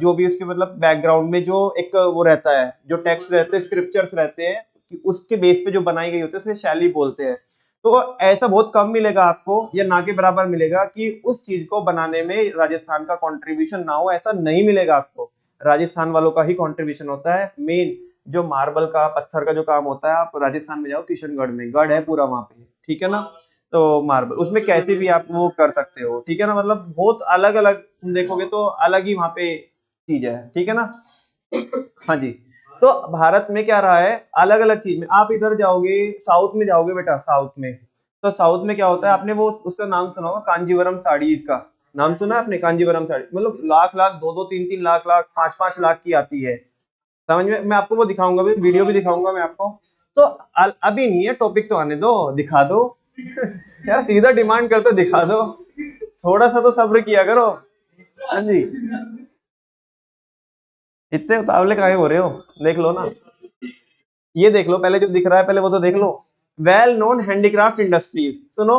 जो भी उसके मतलब बैकग्राउंड में जो एक वो रहता है, जो टेक्स्ट रहते हैं, स्क्रिप्चर्स रहते हैं, कि उसके बेस पे जो बनाई गई होती है उसे शैली बोलते हैं। तो ऐसा बहुत कम मिलेगा आपको, या ना के बराबर मिलेगा कि उस चीज को बनाने में राजस्थान का कंट्रीब्यूशन ना हो, ऐसा नहीं मिलेगा आपको। राजस्थान वालों का ही कंट्रीब्यूशन होता है। मेन जो मार्बल का, पत्थर का जो काम होता है, आप राजस्थान में जाओ, किशनगढ़ में गढ़ है पूरा वहां पे, ठीक है ना, तो मार्बल उसमें कैसे भी आप वो कर सकते हो, ठीक है ना, मतलब बहुत अलग अलग देखोगे तो अलग ही वहां पे चीज है, ठीक है ना। हाँ जी। तो भारत में क्या रहा है, अलग अलग चीज में आप इधर जाओगे, साउथ में जाओगे बेटा, साउथ में, तो साउथ में क्या होता है, आपने वो उसका नाम सुना होगा, कांजीवरम साड़ीज का नाम सुना है आपने, कांजीवरम साड़ी, मतलब लाख लाख, दो दो तीन तीन लाख लाख, पांच पांच लाख की आती है, समझ में। मैं आपको वो दिखाऊंगा भी, वीडियो भी दिखाऊंगा मैं आपको। तो अभी नहीं है, टॉपिक तो आने दो, दिखा दो। यार सीधा डिमांड करते दिखा दो, थोड़ा सा तो सब्र किया करो। हाँ जी, इतने उतावले काहे हो रहे हो, देख लो ना, ये देख लो पहले जो दिख रहा है, पहले वो तो देख लो। वेल नोन हैंडीक्राफ्ट इंडस्ट्रीज, सुनो,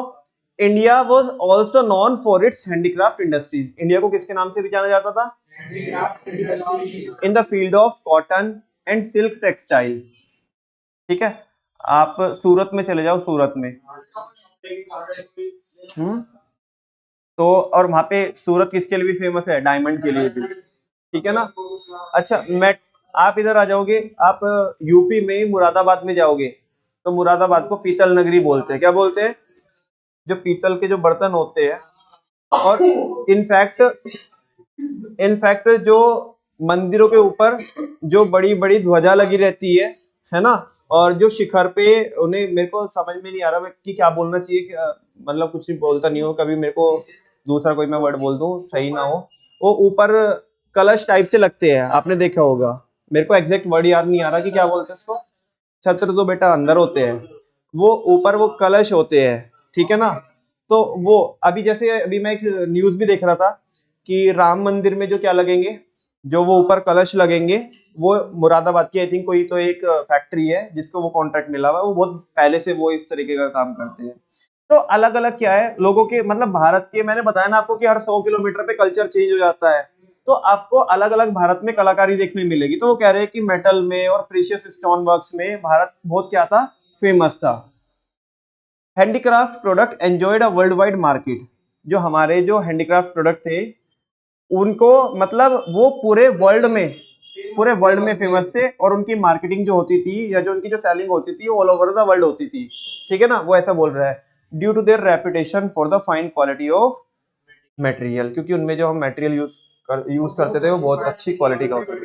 India was also non for its handicraft industries. India को किसके नाम से भी जाना जाता था, in the field of cotton and silk textiles, ठीक है। आप सूरत में चले जाओ, सूरत में, हम्म, तो और वहां पे सूरत किसके लिए भी फेमस है, डायमंड के लिए भी, ठीक है ना। अच्छा मैं, आप इधर आ जाओगे, आप यूपी में मुरादाबाद में जाओगे, तो मुरादाबाद को पीतल नगरी बोलते हैं। क्या बोलते हैं, जो पीतल के जो बर्तन होते हैं, और इनफैक्ट इनफैक्ट जो मंदिरों के ऊपर जो बड़ी बड़ी ध्वजा लगी रहती है ना, और जो शिखर पे, उन्हें मेरे को समझ में नहीं आ रहा कि क्या बोलना चाहिए, क्या मतलब, कुछ नहीं बोलता नहीं हो कभी, मेरे को दूसरा कोई मैं वर्ड बोल दूं सही ना हो, वो ऊपर कलश टाइप से लगते हैं, आपने देखा होगा, मेरे को एग्जैक्ट वर्ड याद नहीं आ रहा कि क्या बोलते हैं उसको। छत्र तो बेटा अंदर होते हैं, वो ऊपर वो कलश होते हैं, ठीक है ना। तो वो अभी जैसे अभी मैं एक न्यूज भी देख रहा था कि राम मंदिर में जो क्या लगेंगे, जो वो ऊपर कलश लगेंगे, वो मुरादाबाद की आई थिंक कोई तो एक फैक्ट्री है जिसको वो कॉन्ट्रैक्ट मिला हुआ है, वो बहुत पहले से वो इस तरीके का काम करते हैं। तो अलग अलग क्या है लोगों के, मतलब भारत के, मैंने बताया ना आपको कि हर 100 किलोमीटर पे कल्चर चेंज हो जाता है, तो आपको अलग अलग भारत में कलाकारी देखने मिलेगी। तो वो कह रहे हैं कि मेटल में और प्रीशियस स्टोन वर्क्स में भारत बहुत क्या था, फेमस था। Handicraft product enjoyed a world wide market, जो हमारे जो हैंडीक्राफ्ट प्रोडक्ट थे, उनको मतलब वो पूरे वर्ल्ड में फेमस थे, और उनकी मार्केटिंग जो होती थी, या जो उनकी जो सेलिंग होती थी, ऑल ओवर द वर्ल्ड होती थी, ठीक है ना, वो ऐसा बोल रहा है, due to their reputation for the fine quality of material, क्योंकि उनमें जो हम मटेरियल यूज करते थे वो बहुत अच्छी क्वालिटी का होता था,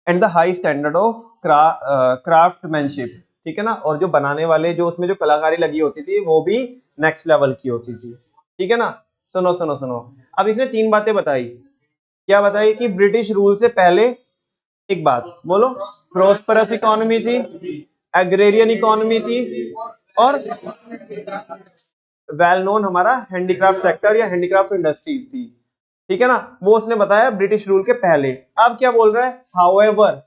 and the high standard of craftsmanship, ठीक है ना, और जो बनाने वाले, जो उसमें जो कलाकारी लगी होती थी, वो भी नेक्स्ट लेवल की होती थी, ठीक है ना। सुनो सुनो सुनो, अब इसने तीन बातें बताई, क्या बताई, कि ब्रिटिश रूल से पहले, एक बात बोलो, प्रोस्परस इकोनॉमी थी, एग्रेरियन इकोनॉमी थी, और वेल नोन हमारा हैंडीक्राफ्ट सेक्टर या हैंडीक्राफ्ट इंडस्ट्रीज थी, ठीक है ना, वो उसने बताया ब्रिटिश रूल के पहले। अब क्या बोल रहा है, however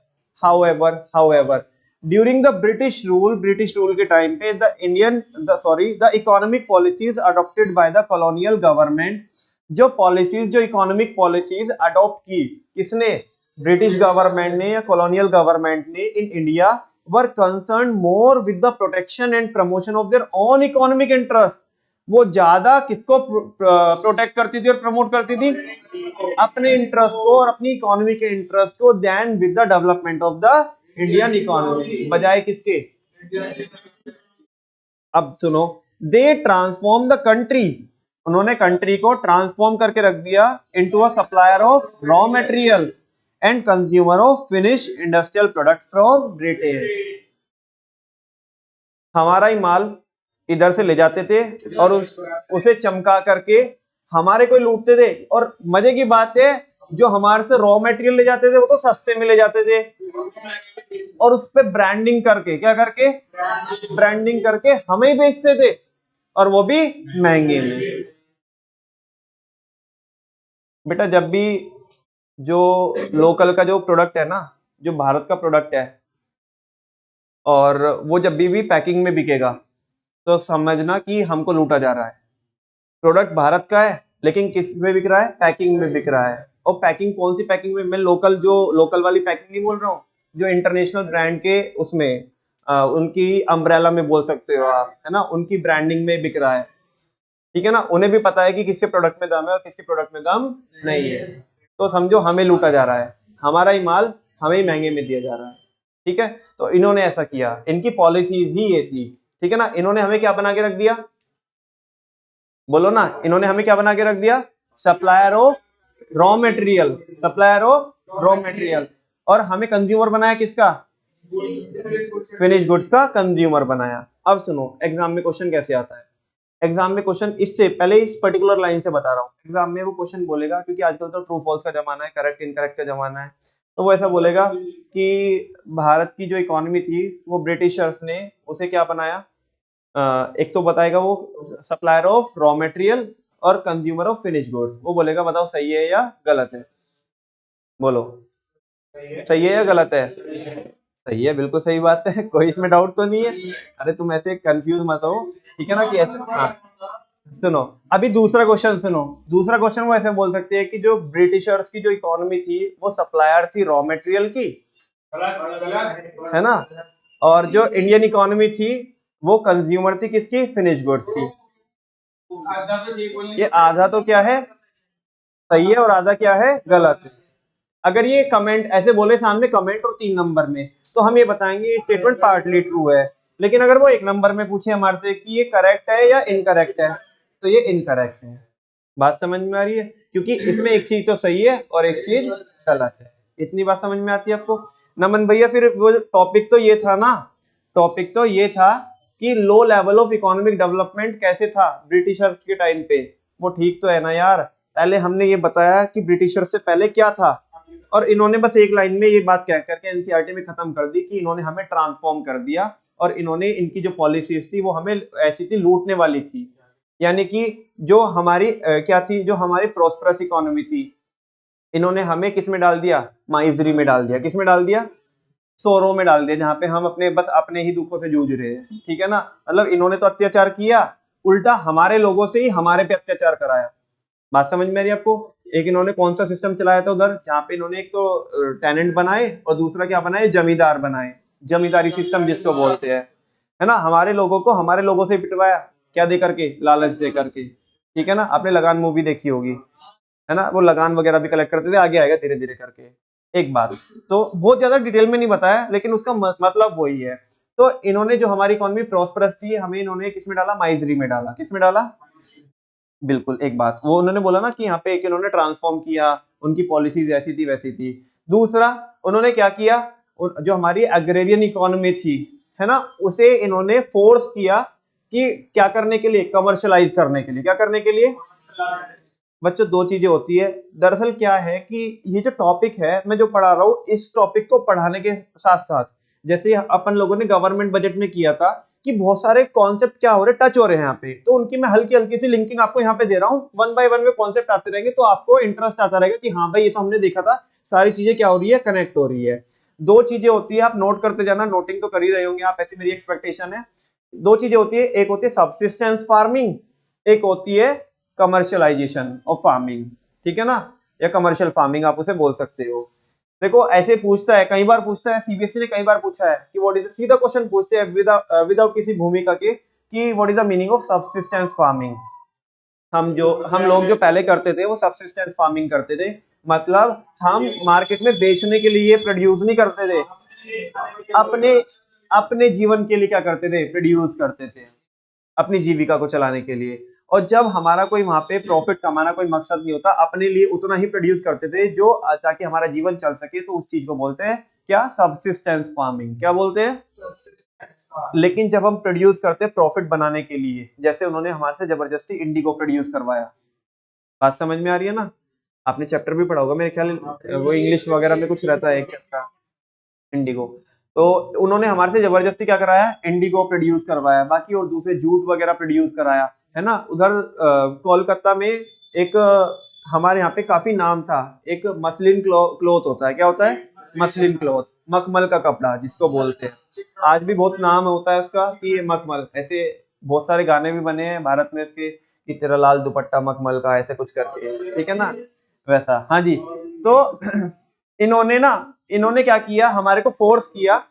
however during the British rule के टाइम पे the economic policies adopted by the colonial government, जो इकोनॉमिक पॉलिसीज अडॉप्ट की, किसने, ब्रिटिश गवर्नमेंट ने या कॉलोनियल गवर्नमेंट ने in India, were concern more with the protection and promotion of their own economic interest. वो ज्यादा किसको प्रोटेक्ट करती थी और प्रमोट करती थी, अपने इंटरेस्ट को और अपनी इकोनॉमी के इंटरेस्ट को, then with the development of the Indian economy, बजाय किसके। अब सुनो, दे ट्रांसफॉर्म द कंट्री, उन्होंने कंट्री को ट्रांसफॉर्म करके रख दिया into a supplier of raw material and consumer of finish industrial product from retail. हमारा ही माल इधर से ले जाते थे और उसे चमका करके हमारे को लूटते थे, और मजे की बात है, जो हमारे से रॉ मटेरियल ले जाते थे वो तो सस्ते में ले जाते थे, और उस पे ब्रांडिंग करके, क्या करके, ब्रांडिंग करके हमें ही बेचते थे, और वो भी महंगे में। बेटा जब भी जो लोकल का जो प्रोडक्ट है ना, जो भारत का प्रोडक्ट है, और वो जब भी पैकिंग में बिकेगा, तो समझना कि हमको लूटा जा रहा है। प्रोडक्ट भारत का है, लेकिन किस में बिक रहा है, पैकिंग में बिक रहा है। और पैकिंग कौन सी पैकिंग में, मैं लोकल, जो लोकल वाली पैकिंग नहीं बोल रहा हूँ, जो इंटरनेशनल ब्रांड के उसमें उनकी अम्ब्रेला में बोल सकते हो आप, है ना, उनकी ब्रांडिंग में बिक रहा है। ठीक है ना, उन्हें भी पता है कि किसके प्रोडक्ट में दम है और किसके प्रोडक्ट में दम नहीं है। तो समझो हमें लूटा जा रहा है, हमारा ही माल हमें ही महंगे में दिया जा रहा है। ठीक है, तो इन्होंने ऐसा किया, इनकी पॉलिसीज ही ये थी। ठीक है ना, इन्होंने हमें क्या बना के रख दिया, बोलो ना, इन्होंने हमें क्या बना के रख दिया, supplier of raw material, supplier of raw material. और हमें कंज्यूमर बनाया किसका, फिनिश गुड्स का कंज्यूमर बनाया। अब सुनो एग्जाम में क्वेश्चन कैसे आता है। एग्जाम में क्वेश्चन, इससे पहले इस पर्टिकुलर लाइन से बता रहा हूँ, एग्जाम में वो क्वेश्चन बोलेगा, क्योंकि आजकल तो ट्रू फॉल्स का जमाना है, करेक्ट इनकरेक्ट का जमाना है, तो वो ऐसा बोलेगा कि भारत की जो इकोनॉमी थी वो ब्रिटिशर्स ने उसे क्या बनाया, एक तो बताएगा वो सप्लायर ऑफ रॉ मटेरियल और कंज्यूमर ऑफ फिनिश गुड्स। वो बोलेगा बताओ सही है या गलत है, बोलो सही है या गलत है। सही है, बिल्कुल सही बात है, कोई इसमें डाउट तो नहीं है। अरे तुम ऐसे कंफ्यूज मत हो, ठीक है ना, कि ऐसे, हाँ सुनो, अभी दूसरा क्वेश्चन सुनो। दूसरा क्वेश्चन वो ऐसे बोल सकते हैं कि जो ब्रिटिशर्स की जो इकोनॉमी थी वो सप्लायर थी रॉ मटेरियल की, है ना, और जो इंडियन इकोनॉमी थी वो कंज्यूमर थी किसकी, फिनिश गुड्स की। ये आधा तो क्या है, सही है, और आधा क्या है, गलत है। अगर ये कमेंट ऐसे बोले सामने कमेंट और 3 नंबर में, तो हम ये बताएंगे ये स्टेटमेंट पार्टली ट्रू है। लेकिन अगर वो 1 नंबर में पूछे हमारे से कि ये करेक्ट है या इनकरेक्ट है, तो ये इनकरेक्ट है। बात समझ में आ रही है, क्योंकि इसमें एक चीज तो सही है और एक चीज गलत है। इतनी बात समझ में आती है आपको। नमन भैया फिर वो टॉपिक तो ये था ना, टॉपिक तो ये था कि low level of economic development कैसे था ब्रिटिशर्स के टाइम पे, वो ठीक तो है ना यार। पहले हमने ये बताया कि ब्रिटिशर्स से पहले क्या था, और इन्होंने बस एक लाइन में ये बात कह करके एनसीईआरटी में खत्म कर दी कि इन्होंने हमें ट्रांसफॉर्म कर दिया, और इन्होंने, इनकी जो पॉलिसीज थी वो हमें ऐसी थी, लूटने वाली थी। यानी कि जो हमारी क्या थी, जो हमारी प्रोस्परस इकोनॉमी थी, इन्होंने हमें किस में डाल दिया, माइजरी में डाल दिया। किस में डाल दिया, सोरो में डाल दिया, जहां पे हम अपने बस अपने ही दुखों से जूझ रहे हैं। ठीक है ना, मतलब इन्होंने तो अत्याचार किया, उल्टा हमारे लोगों से ही हमारे पे अत्याचार कराया। बात समझ में आ रही है आपको। एक इन्होंने कौन सा सिस्टम चलाया था उधर, जहां पे इन्होंने एक तो टेनेंट बनाए और दूसरा क्या बनाए, जमींदार बनाए, जमींदारी सिस्टम जिसको बोलते हैं, है ना। हमारे लोगों को हमारे लोगों से पिटवाया, क्या दे करके, लालच दे करके। ठीक है ना, आपने लगान मूवी देखी होगी, है ना, वो लगान वगैरह भी कलेक्ट करते थे, आगे आएगा धीरे धीरे करके। एक बात तो बहुत ज्यादा डिटेल में नहीं बताया, लेकिन उसका मतलब वही है। तो इन्होंने जो हमारी इकोनॉमी प्रॉस्परस थी, हमें इन्होंने किस में डाला, माइजरी में डाला। किस में डाला, बिल्कुल। एक बात वो उन्होंने बोला ना कि यहाँ पे एक इन्होंने ट्रांसफॉर्म किया, उनकी पॉलिसीज ऐसी थी वैसी थी। दूसरा उन्होंने क्या किया, जो हमारी एग्रेरियन इकोनॉमी थी, है ना, उसे इन्होंने फोर्स किया कि क्या करने के लिए, कमर्शलाइज करने के लिए। क्या करने के लिए बच्चों, दो चीजें होती है। दरअसल क्या है कि ये जो टॉपिक है मैं जो पढ़ा रहा हूँ, इस टॉपिक को पढ़ाने के साथ साथ, जैसे अपन लोगों ने गवर्नमेंट बजट में किया था कि बहुत सारे कॉन्सेप्ट क्या हो रहे, टच हो रहे हैं यहाँ पे, तो उनकी मैं हल्की हल्की सी लिंकिंग आपको यहाँ पे दे रहा हूँ। 1 बाय 1 में कॉन्सेप्ट आते रहेंगे, तो आपको इंटरेस्ट आता रहेगा कि हाँ भाई ये तो हमने देखा था, सारी चीजें क्या हो रही है, कनेक्ट हो रही है। दो चीजें होती है, आप नोट करते जाना, नोटिंग तो कर ही रहे होंगे आप, ऐसी मेरी एक्सपेक्टेशन है। दो चीजें होती है, एक होती है सबसिस्टेंस फार्मिंग, एक होती है कमर्शियलाइजेशन ऑफ फार्मिंग। ठीक है ना, या कमर्शियल फार्मिंग आप उसे बोल सकते हो। देखो ऐसे पूछता है, कई बार पूछता है, सीबीएसई ने कई बार पूछा है कि व्हाट इज, सीधा क्वेश्चन पूछते हैं विदाउट किसी भूमिका के, कि what is the meaning of subsistence farming. हम लोग जो पहले करते थे वो सबसिस्टेंस फार्मिंग करते थे, मतलब हम मार्केट में बेचने के लिए प्रोड्यूस नहीं करते थे, अपने अपने जीवन के लिए क्या करते थे, प्रोड्यूस करते थे, अपनी जीविका को चलाने के लिए। और जब हमारा कोई वहां पे प्रॉफिट कमाना कोई मकसद नहीं होता, अपने लिए उतना ही प्रोड्यूस करते थे जो ताकि हमारा जीवन चल सके, तो उस चीज को बोलते हैं क्या, सबसिस्टेंस फार्मिंग। क्या बोलते हैं, लेकिन जब हम प्रोड्यूस करते हैं प्रॉफिट बनाने के लिए, जैसे उन्होंने हमारे से जबरदस्ती इंडिगो प्रोड्यूस करवाया। बात समझ में आ रही है ना। आपने चैप्टर भी पढ़ा होगा मेरे ख्याल, वो इंग्लिश वगैरह में कुछ रहता है एक चैप्टर, इंडिगो। तो उन्होंने हमारे से जबरदस्ती क्या कराया, इंडिगो प्रोड्यूस करवाया, बाकी और दूसरे जूट वगैरह प्रोड्यूस कराया, है ना। उधर कोलकाता में एक हमारे यहाँ पे काफी नाम था, एक मसलिन क्लोथ होता है, क्या होता है, मसलिन क्लोथ, मखमल का कपड़ा जिसको बोलते हैं। आज भी बहुत नाम होता है उसका कि ये मखमल, ऐसे बहुत सारे गाने भी बने हैं भारत में इसके कि तेरा लाल दुपट्टा मखमल का, ऐसे कुछ करके, ठीक है ना, वैसा। हाँ जी। तो इन्होंने क्या किया, हमारे को फोर्स किया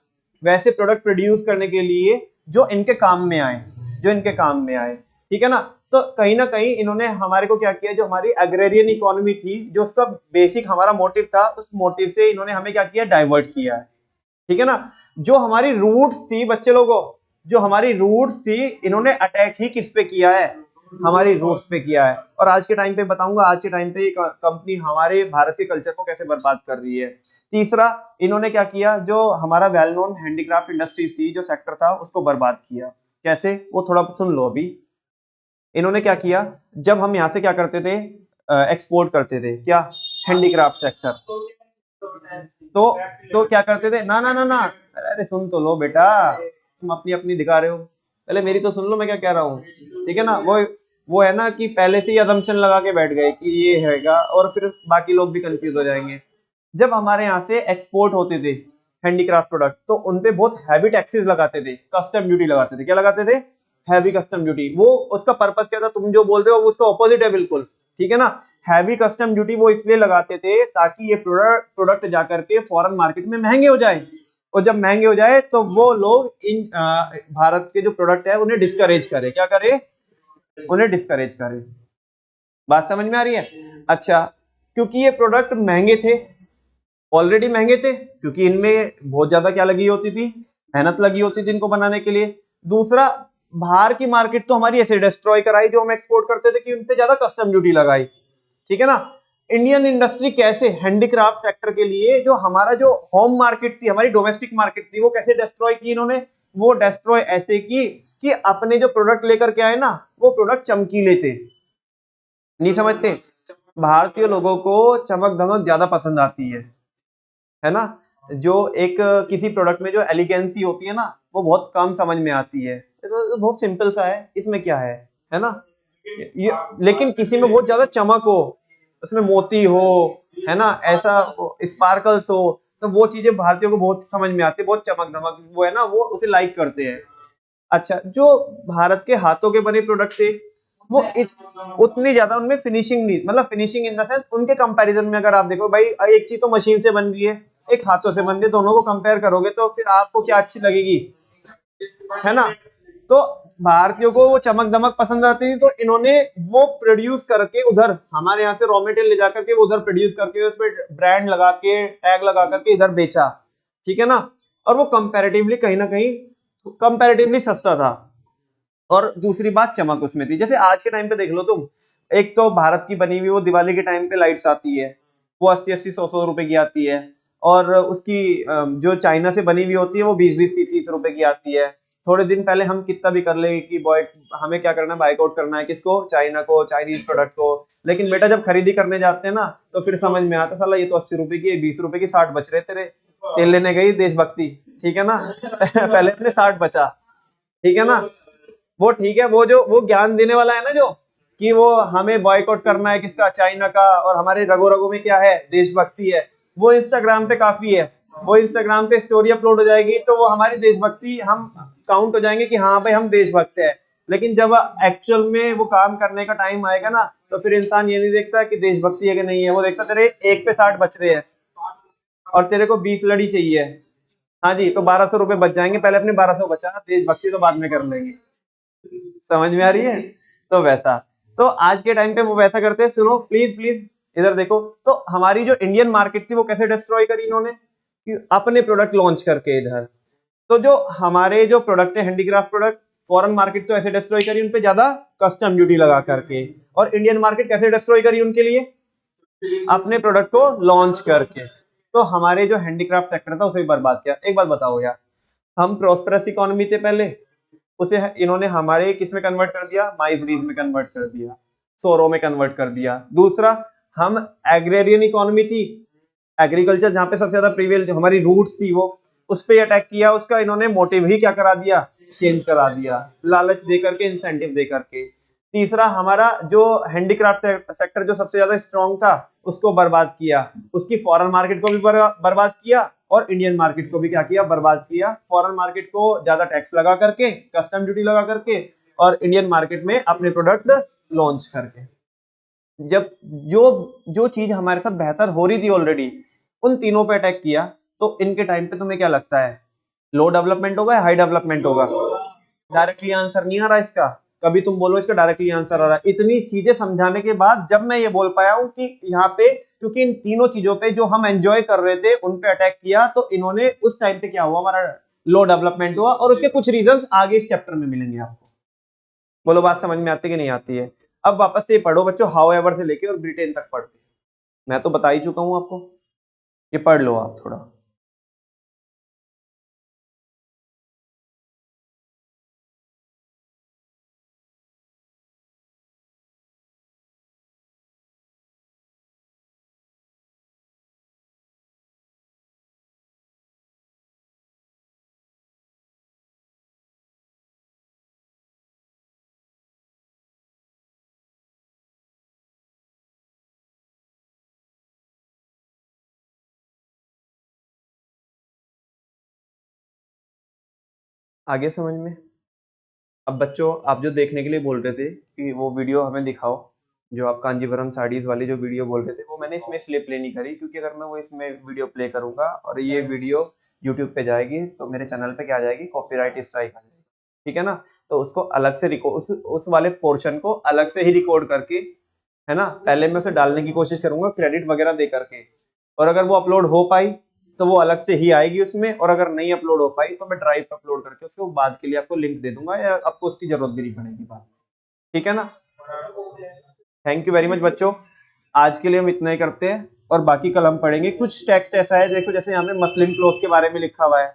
वैसे प्रोडक्ट प्रोड्यूस करने के लिए जो इनके काम में आए, जो इनके काम में आए, ठीक है ना। तो कहीं ना कहीं इन्होंने हमारे को क्या किया, जो हमारी एग्रेरियन इकोनॉमी थी, जो उसका बेसिक हमारा मोटिव था, उस मोटिव से इन्होंने हमें क्या किया, डाइवर्ट किया है, ठीक है ना। जो हमारी रूट्स थी बच्चे लोगों, जो हमारी रूट्स थी, इन्होंने अटैक ही किस पे किया है, हमारी रूट्स पे किया है। और आज के टाइम पे बताऊंगा, आज के टाइम पे कंपनी हमारे भारत के कल्चर को कैसे बर्बाद कर रही है। तीसरा, इन्होंने क्या किया, जो हमारा वेल नोन हैंडीक्राफ्ट इंडस्ट्रीज थी, जो सेक्टर था, उसको बर्बाद किया। कैसे, वो थोड़ा सुन लो अभी। इन्होंने क्या किया, जब हम यहाँ से क्या करते थे, एक्सपोर्ट करते थे, क्या, हैंडीक्राफ्ट सेक्टर, तो क्या करते थे, ना ना ना ना, अरे सुन तो लो बेटा, तुम अपनी अपनी दिखा रहे हो, पहले मेरी तो सुन लो मैं क्या कह रहा हूँ, ठीक है ना। वो है ना कि पहले से ही अजम्पशन लगा के बैठ गए कि ये हैगा, और फिर बाकी लोग भी कंफ्यूज हो जाएंगे। जब हमारे यहाँ से एक्सपोर्ट होते थे हैंडीक्राफ्ट प्रोडक्ट, तो उनपे बहुत हैवी टैक्सेस लगाते थे, कस्टम ड्यूटी लगाते थे, क्या लगाते थे, हैवी कस्टम ड्यूटी। वो उसका पर्पस क्या था, तुम जो बोल रहे हो वो उसका ऑपोजिट है बिल्कुल, ठीक है ना। हैवी कस्टम ड्यूटी वो इसलिए लगाते थे ताकि ये प्रोडक्ट जाकर के फॉरेन मार्केट में महंगे हो जाए, और जब महंगे हो जाए तो वो लोग इन भारत के जो प्रोडक्ट है उन्हें डिस्करेज करे, क्या करे, उन्हें डिस्करेज करे। बात समझ में आ रही है। अच्छा, क्योंकि ये प्रोडक्ट महंगे थे, ऑलरेडी महंगे थे, क्योंकि इनमें बहुत ज्यादा क्या लगी होती थी, मेहनत लगी होती थी इनको बनाने के लिए। दूसरा, बाहर की मार्केट तो हमारी ऐसे डिस्ट्रॉय कराई जो हम एक्सपोर्ट करते थे, कि उनपे ज्यादा कस्टम ड्यूटी लगाई, ठीक है ना। इंडियन इंडस्ट्री कैसे हैंडीक्राफ्ट सेक्टर के लिए, जो हमारा जो होम मार्केट थी, हमारी डोमेस्टिक मार्केट थी, वो कैसे डिस्ट्रॉय की इन्होंने, वो डिस्ट्रॉय ऐसे की कि अपने जो प्रोडक्ट लेकर के आए ना, वो प्रोडक्ट चमकीले थे, नहीं समझते, भारतीय लोगों को चमक धमक ज्यादा पसंद आती है ना। जो एक किसी प्रोडक्ट में जो एलिगेंसी होती है ना, वो बहुत कम समझ में आती है, तो बहुत सिंपल सा है, इसमें क्या है ना। ये लेकिन किसी में बहुत ज्यादा चमक हो, उसमें मोती हो, है ना, ऐसा स्पार्कल्स हो, तो वो चीजें भारतीयों को बहुत समझ में आती है, बहुत चमक धमक, वो है ना, वो उसे लाइक करते हैं। अच्छा, जो भारत के हाथों के बने प्रोडक्ट थे, वो उतनी ज्यादा उनमें फिनिशिंग नहीं, मतलब फिनिशिंग इन द सेंस, उनके कंपैरिजन में अगर आप देखो भाई, एक चीज तो मशीन से बन रही है, एक हाथों से बन रही है, दोनों को कंपेयर करोगे तो फिर आपको क्या अच्छी लगेगी, है ना। तो भारतीयों को वो चमक दमक पसंद आती थी, तो इन्होंने वो प्रोड्यूस करके उधर हमारे यहाँ से रॉ मटेरियल ले जाकर के उधर प्रोड्यूस करके उस पर ब्रांड लगा के, टैग लगा करके इधर बेचा, ठीक है ना। और वो कंपैरेटिवली कहीं ना कहीं कंपैरेटिवली सस्ता था, और दूसरी बात चमक उसमें थी। जैसे आज के टाइम पे देख लो तुम, एक तो भारत की बनी हुई वो दिवाली के टाइम पे लाइट्स आती है, वो 80-80 100-100 रुपए की आती है, और उसकी जो चाइना से बनी हुई होती है वो 20-20 30-30 रुपए की आती है। थोड़े दिन पहले हम कितना भी कर ले कि बॉय हमें क्या करना है, बाइकआउट करना है, किसको, चाइना को, चाइनीज प्रोडक्ट को। लेकिन बेटा जब खरीदी करने जाते हैं ना, तो फिर समझ में आता, साला ये तो 80 रुपए की है, 20 रुपए की 60 बच रहे तेरे, तेल लेने गई देशभक्ति, ठीक है ना। पहले अपने 60 बचा, ठीक है ना। वो ठीक है, वो ज्ञान देने वाला है ना, जो कि वो हमें बॉयकॉट करना है किसका, चाइना का, और हमारे रगो रगो में क्या है, देशभक्ति है, वो इंस्टाग्राम पे काफी है। वो इंस्टाग्राम पे स्टोरी अपलोड हो जाएगी तो वो हमारी देशभक्ति, हम काउंट हो जाएंगे कि हाँ भाई हम देशभक्त है। लेकिन जब एक्चुअल में वो काम करने का टाइम आएगा ना, तो फिर इंसान ये नहीं देखता कि देशभक्ति है कि नहीं है, वो देखता तेरे एक पे 60 बच रहे हैं और तेरे को 20 लड़ी चाहिए, हाँ जी, तो 1200 रुपए बच जाएंगे, पहले अपने 1200 बचा, देशभक्ति तो बाद में कर लेंगे। समझ में आ रही है। तो वैसा, तो आज के टाइम पे वो वैसा करते हैं। सुनो प्लीज प्लीज, इधर देखो, तो हमारी जो इंडियन मार्केट थी वो कैसे डिस्ट्रॉय करी इन्होंने, कि अपने प्रोडक्ट लॉन्च करके इधर। तो जो हमारे जो प्रोडक्ट थे हैंडीक्राफ्ट प्रोडक्ट, फॉरेन मार्केट तो ऐसे डिस्ट्रॉय करी उनपे ज्यादा कस्टम ड्यूटी लगा करके, और इंडियन मार्केट कैसे डिस्ट्रॉय करी उनके लिए, अपने प्रोडक्ट को लॉन्च करके। तो हमारे जो हैंडीक्राफ्ट सेक्टर था उसे भी बर्बाद किया। एक बात बताओ यार, हम प्रोस्पेरस इकोनॉमी थे पहले, उसे इन्होंने हमारे किस में कन्वर्ट कर दिया, माइज रीज में कन्वर्ट कर दिया, सोरो में कन्वर्ट कर दिया। दूसरा, हम एग्रेरियन इकोनॉमी थी, एग्रीकल्चर जहां पे सबसे ज्यादा प्रीवेल, जो हमारी रूट्स थी, वो उस पे अटैक किया, उसका इन्होंने मोटिव ही क्या करा दिया, चेंज करा दिया, लालच दे करके, इंसेंटिव दे करके। तीसरा, हमारा जो हैंडीक्राफ्ट सेक्टर जो सबसे ज्यादा स्ट्रांग था उसको बर्बाद किया, उसकी फॉरेन मार्केट को भी बर्बाद किया और इंडियन मार्केट को भी क्या किया, बर्बाद किया। फॉरेन मार्केट को ज्यादा टैक्स लगा करके, कस्टम ड्यूटी लगा करके, और इंडियन मार्केट में अपने प्रोडक्ट लॉन्च करके। जब जो जो चीज हमारे साथ बेहतर हो रही थी ऑलरेडी, उन तीनों पे अटैक किया, तो इनके टाइम पे तुम्हें क्या लगता है, लो डेवलपमेंट होगा या हाई डेवलपमेंट होगा? डायरेक्टली आंसर नहीं आ रहा इसका, कभी तुम बोलो इसका डायरेक्टली आंसर आ रहा है। इतनी चीजें समझाने के बाद जब मैं ये बोल पाया हूं कि यहाँ पे, क्योंकि इन तीनों चीजों पे जो हम एंजॉय कर रहे थे उन पे अटैक किया, तो इन्होंने उस टाइम पे क्या हुआ, हमारा लो डेवलपमेंट हुआ, और उसके कुछ रीजंस आगे इस चैप्टर में मिलेंगे आपको। बोलो बात समझ में आती है कि नहीं आती है? अब वापस से पढ़ो बच्चों, हाउ एवर से लेके और ब्रिटेन तक पढ़, मैं तो बता ही चुका हूं आपको, ये पढ़ लो आप थोड़ा। आगे समझ में? अब बच्चों, आप जो देखने के लिए बोल रहे थे कि वो वीडियो हमें दिखाओ, जो आप कांजीवरम साड़ीज वाली जो वीडियो बोल रहे थे, वो मैंने इसमें इसलिए प्ले नहीं करी क्योंकि अगर मैं वो इसमें वीडियो प्ले करूंगा और ये वीडियो यूट्यूब पे जाएगी तो मेरे चैनल पे क्या आ जाएगी, कॉपीराइट स्ट्राइक आ जाएगी, ठीक है ना? तो उसको अलग से रिकॉर्ड, उस वाले पोर्शन को अलग से ही रिकॉर्ड करके, है ना, पहले मैं उसे डालने की कोशिश करूंगा क्रेडिट वगैरह दे करके, और अगर वो अपलोड हो पाई तो वो अलग से ही आएगी उसमें, और अगर नहीं अपलोड हो पाई तो मैं ड्राइव पे अपलोड करके उसको बाद के लिए आपको लिंक दे दूंगा, या आपको उसकी जरूरत भी नहीं पड़ेगी बाद में, ठीक है ना? थैंक यू वेरी मच बच्चों, आज के लिए हम इतना ही करते हैं, और बाकी कल हम पढ़ेंगे। कुछ टेक्स्ट ऐसा है, देखो जैसे यहाँ पे मसलिन क्लॉथ के बारे में लिखा हुआ है,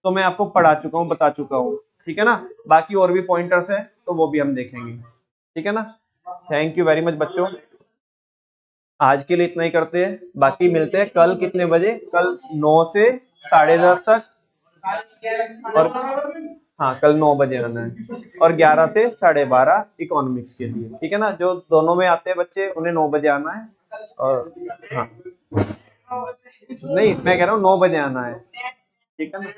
तो मैं आपको पढ़ा चुका हूँ, बता चुका हूँ, ठीक है ना? बाकी और भी पॉइंटर्स है तो वो भी हम देखेंगे, ठीक है ना? थैंक यू वेरी मच बच्चों, आज के लिए इतना ही करते हैं, बाकी मिलते हैं कल कितने बजे, कल 9 से 10:30 तक, और हाँ कल 9 बजे आना है, और 11 से 12:30 इकोनॉमिक्स के लिए, ठीक है ना? जो दोनों में आते हैं बच्चे उन्हें 9 बजे आना है, और हाँ नहीं, मैं कह रहा हूँ 9 बजे आना है, ठीक है ना?